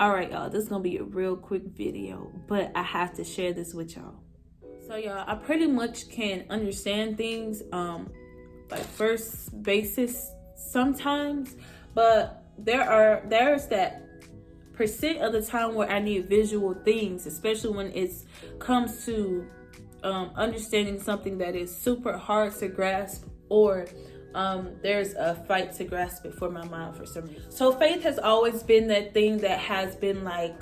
All right, y'all, this is gonna be a real quick video, but I have to share this with y'all. So y'all, I pretty much can understand things like first basis sometimes, but there's that percent of the time where I need visual things, especially when it comes to understanding something that is super hard to grasp, or there's a fight to grasp it for my mind for some reason. So faith has always been that thing that has been like,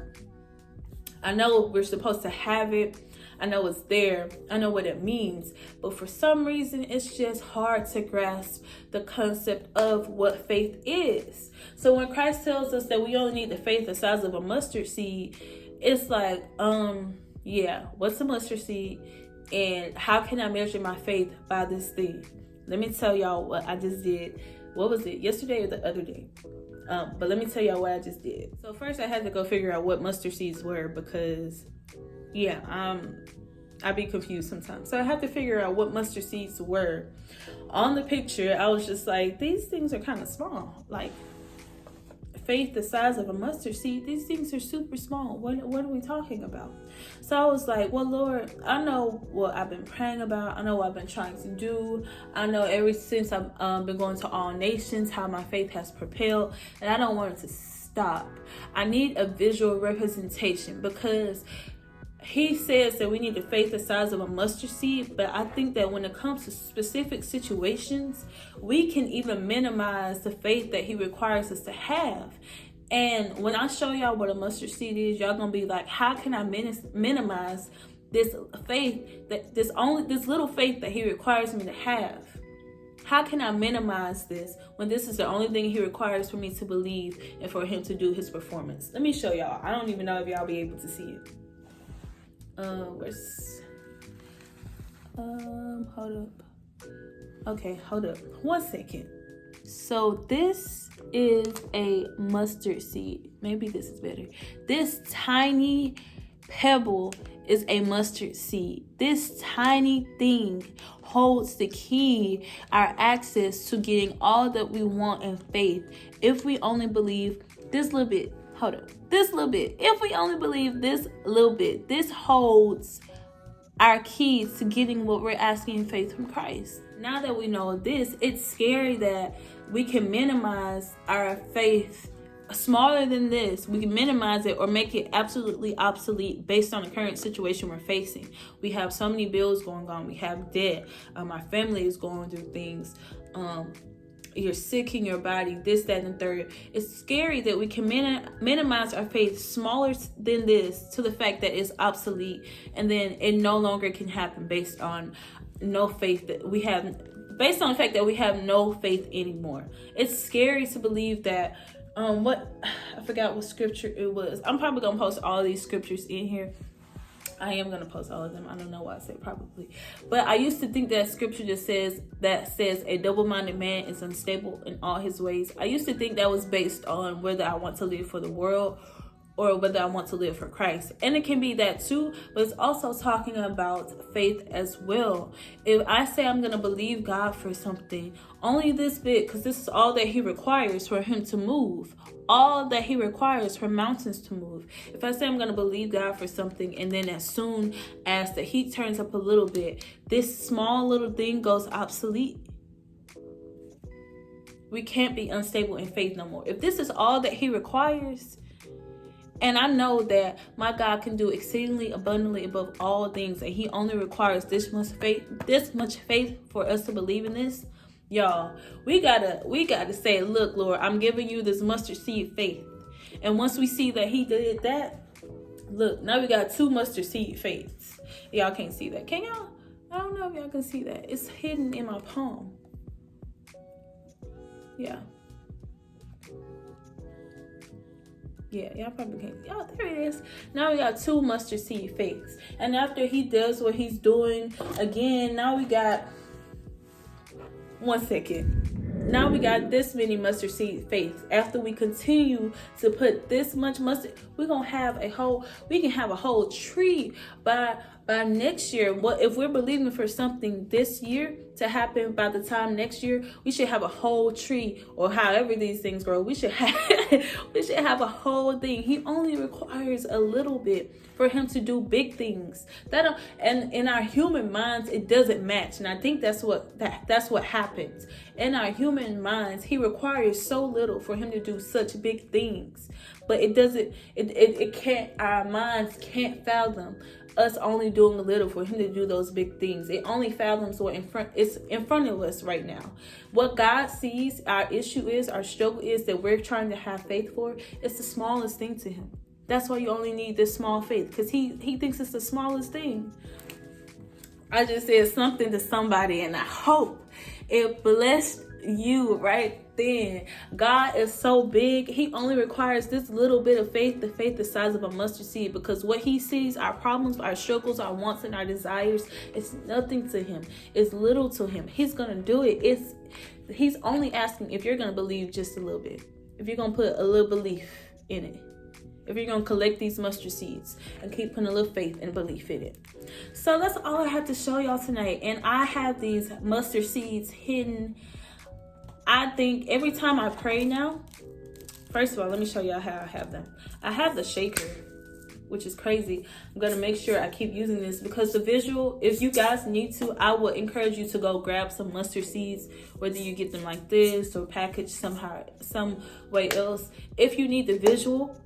I know we're supposed to have it, I know it's there, I know what it means, but for some reason it's just hard to grasp the concept of what faith is. So when Christ tells us that we only need the faith the size of a mustard seed, it's like, yeah, what's a mustard seed, and how can I measure my faith by this thing? Let me tell y'all what I just did. What was it, yesterday or the other day? But let me tell y'all what I just did. So first I had to go figure out what mustard seeds were, because yeah, I'd be confused sometimes. So I had to figure out what mustard seeds were. On the picture, I was just like, these things are kind of small. Like, faith the size of a mustard seed, these things are super small. What are we talking about? So I was like, well, Lord, I know what I've been praying about. I know what I've been trying to do. I know ever since I've been going to All Nations, how my faith has propelled, and I don't want it to stop. I need a visual representation, because he says that we need a faith the size of a mustard seed, but I think that when it comes to specific situations, we can even minimize the faith that he requires us to have. And when I show y'all what a mustard seed is, y'all gonna be like, how can I minimize this faith, that this little faith that he requires me to have? How can I minimize this when this is the only thing he requires for me to believe and for him to do his performance? Let me show y'all. I don't even know if y'all be able to see it. Hold up. Okay, hold up. 1 second. So this is a mustard seed. Maybe this is better. This tiny pebble is a mustard seed. This tiny thing holds the key, our access to getting all that we want in faith. If we only believe this little bit. Hold up. This little bit. If we only believe this little bit, this holds our keys to getting what we're asking in faith from Christ. Now that we know this, it's scary that we can minimize our faith smaller than this. We can minimize it or make it absolutely obsolete based on the current situation we're facing. We have so many bills going on. We have debt. Our family is going through things. You're sick in your body, this, that, and third. It's scary that we can minimize our faith smaller than this to the fact that it's obsolete, and then it no longer can happen based on no faith that we have, based on the fact that we have no faith anymore. It's scary to believe that, I forgot what scripture it was. I'm probably gonna post all these scriptures in here. I am going to post all of them. I don't know why I said probably. But I used to think that scripture just says a double-minded man is unstable in all his ways. I used to think that was based on whether I want to live for the world or whether I want to live for Christ. And it can be that too, but it's also talking about faith as well. If I say I'm going to believe God for something, only this bit, because this is all that he requires for him to move. All that he requires for mountains to move. If I say I'm going to believe God for something, and then as soon as the heat turns up a little bit, this small little thing goes obsolete. We can't be unstable in faith no more. If this is all that he requires, and I know that my God can do exceedingly abundantly above all things, and he only requires this much faith for us to believe in this. Y'all, we gotta say, look, Lord, I'm giving you this mustard seed faith. And once we see that he did that, look, now we got 2 mustard seed faiths. Y'all can't see that, can y'all? I don't know if y'all can see that. It's hidden in my palm. Yeah, y'all probably can't. Y'all, there it is. Now we got 2 mustard seed faiths. And after he does what he's doing again, now we got 1 second. Now we got this many mustard seed faiths. After we continue to put this much mustard, we can have a whole tree by by next year, what if we're believing for something this year to happen? By the time next year, we should have a whole tree, or however these things grow. We should have a whole thing. He only requires a little bit for him to do big things. And in our human minds, it doesn't match. And I think that's what happens. In our human minds, he requires so little for him to do such big things. But it can't, our minds can't fathom us only doing a little for him to do those big things. It only fathoms what it's in front of us right now. What God sees, our issue is, our struggle is, that we're trying to have faith for, it's the smallest thing to him. That's why you only need this small faith, because he thinks it's the smallest thing. I just said something to somebody, and I hope it blessed you right then. God is so big. He only requires this little bit of faith, the faith the size of a mustard seed, because what he sees, our problems, our struggles, our wants, and our desires, it's nothing to him. It's little to him. He's gonna do it. He's only asking if you're gonna believe just a little bit, if you're gonna put a little belief in it, if you're gonna collect these mustard seeds and keep putting a little faith and belief in it. So that's all I have to show y'all tonight. And I have these mustard seeds hidden. I think every time I pray now, first of all, let me show y'all how I have them. I have the shaker, which is crazy. I'm gonna make sure I keep using this, because the visual, if you guys need to, I would encourage you to go grab some mustard seeds, whether you get them like this or packaged somehow, some way else. If you need the visual,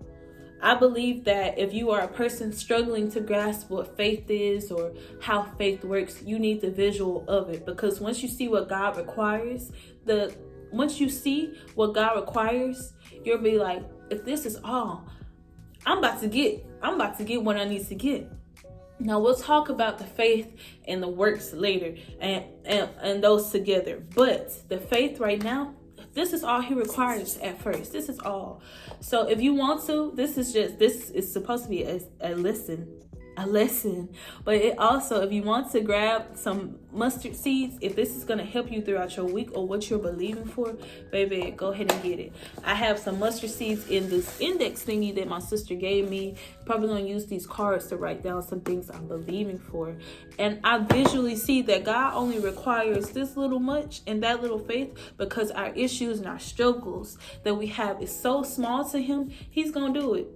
I believe that if you are a person struggling to grasp what faith is or how faith works, you need the visual of it. Because once you see what God requires, you'll be like, if this is all, I'm about to get what I need to get. Now we'll talk about the faith and the works later, and those together. But the faith right now, this is all he requires at first. This is all. So if you want to, this is supposed to be a lesson. But it also, if you want to grab some mustard seeds, if this is going to help you throughout your week or what you're believing for, baby, go ahead and get it. I have some mustard seeds in this index thingy that my sister gave me. Probably going to use these cards to write down some things I'm believing for. And I visually see that God only requires this little much and that little faith, because our issues and our struggles that we have is so small to him. He's going to do it.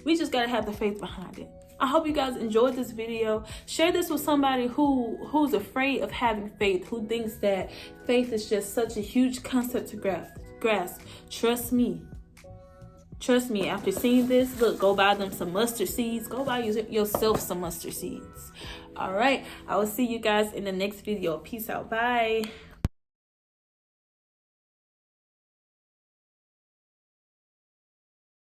We just got to have the faith behind it. I hope you guys enjoyed this video. Share this with somebody who's afraid of having faith, who thinks that faith is just such a huge concept to grasp. Trust me. After seeing this, look, go buy them some mustard seeds. Go buy yourself some mustard seeds. All right. I will see you guys in the next video. Peace out. Bye.